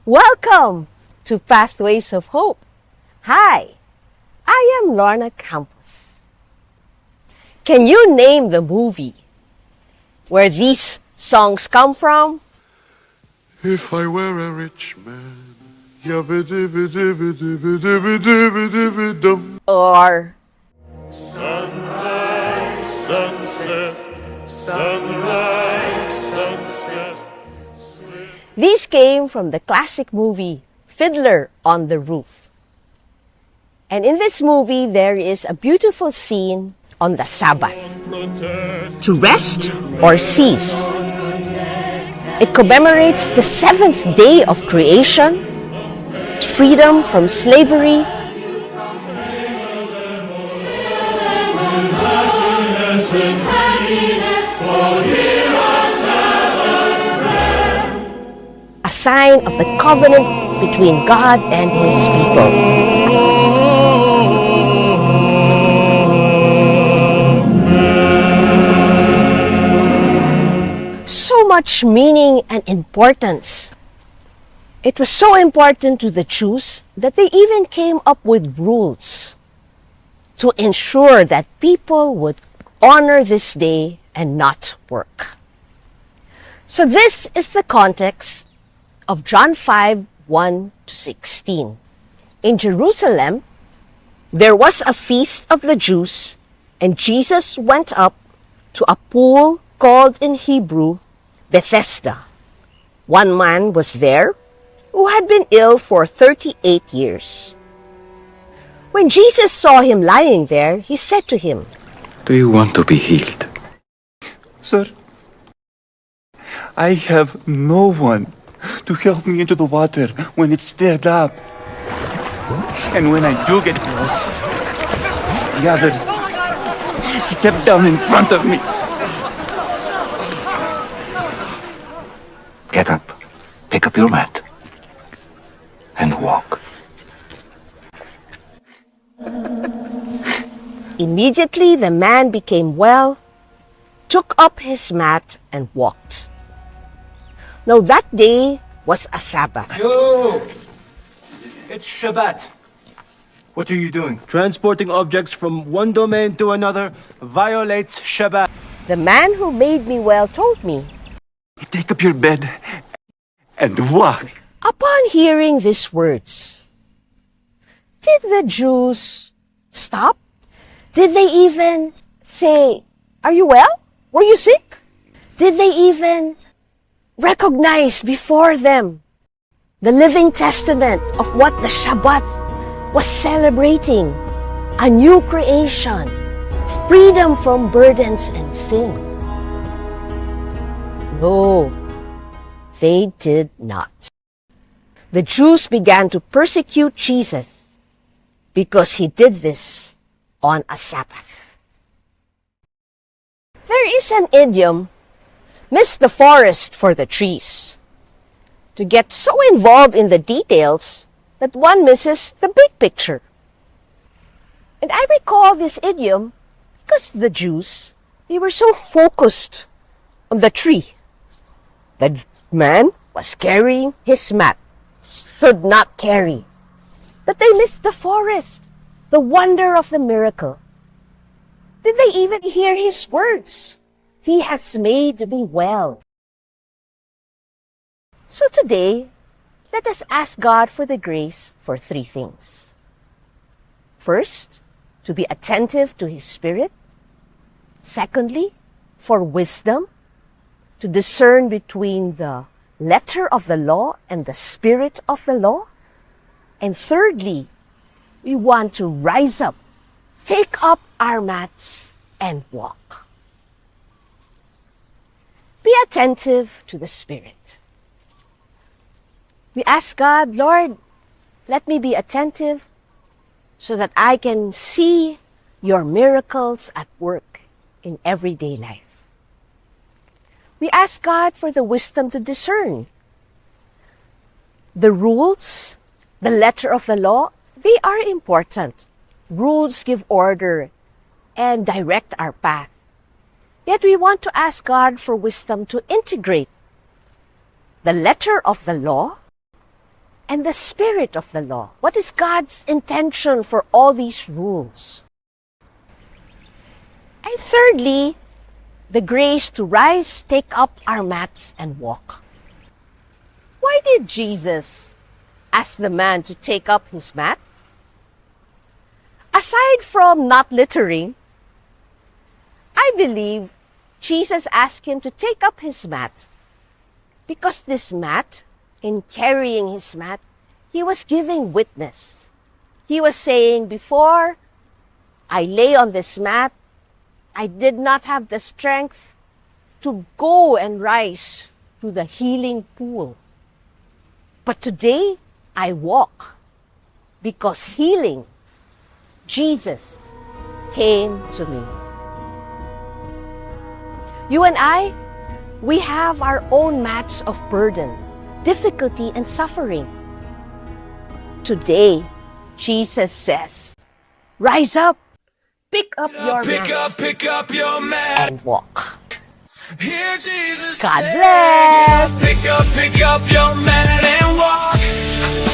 Welcome to Pathways of Hope. Hi, I am Lorna Campos. Can you name the movie where these songs come from? If I were a rich man, dum. Or Sunrise, sunset, sunrise, sunset. these came from the classic movie Fiddler on the Roof. And in this movie, there is a beautiful scene on the Sabbath to rest or cease. It commemorates the seventh day of creation, freedom from slavery, a sign of the covenant between God and His people. So much meaning and importance. It was so important to the Jews that they even came up with rules to ensure that people would honor this day and not work. So this is the context of John 5:1-16. In Jerusalem, there was a feast of the Jews, and Jesus went up to a pool called in Hebrew Bethesda. One man was there who had been ill for 38 years. When Jesus saw him lying there, he said to him, Do you want to be healed? Sir, I have no one to help me into the water when it's stirred up. And when I do get close, the others step down in front of me. Get up, pick up your mat, and walk. Immediately the man became well, took up his mat, and walked. Now that day was a Sabbath. Yo! It's Shabbat. What are you doing? Transporting objects from one domain to another violates Shabbat. The man who made me well told me. Take up your bed and walk. Upon hearing these words, did the Jews stop? Did they even say, Are you well? Were you sick? Did they even recognize before them the living testament of what the Shabbat was celebrating? A new creation, freedom from burdens and sin. No, they did not. The Jews began to persecute Jesus because he did this on a Sabbath. There is an idiom, miss the forest for the trees, to get so involved in the details that one misses the big picture. And I recall this idiom because the Jews, they were so focused on the tree. The man was carrying his mat, should not carry. But they missed the forest, the wonder of the miracle. Did they even hear his words? He has made me well. So today, let us ask God for the grace for three things. First, to be attentive to His Spirit. Secondly, for wisdom, to discern between the letter of the law and the spirit of the law. And thirdly, we want to rise up, take up our mats, and walk. Be attentive to the Spirit. We ask God, Lord, let me be attentive so that I can see your miracles at work in everyday life. We ask God for the wisdom to discern. The rules, the letter of the law, they are important. Rules give order and direct our path. Yet we want to ask God for wisdom to integrate the letter of the law and the spirit of the law. What is God's intention for all these rules? And thirdly, the grace to rise, take up our mats, and walk. Why did Jesus ask the man to take up his mat? Aside from not littering, I believe Jesus asked him to take up his mat because this mat, in carrying his mat, he was giving witness. He was saying, before I lay on this mat, I did not have the strength to go and rise to the healing pool. But today, I walk because healing, Jesus, came to me. You and I, we have our own mats of burden, difficulty, and suffering. Today, Jesus says, rise up, pick up your mat, and walk. Hear Jesus God say, bless. pick up your mat and walk.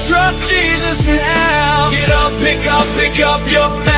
Trust Jesus now. Get up, pick up your mat.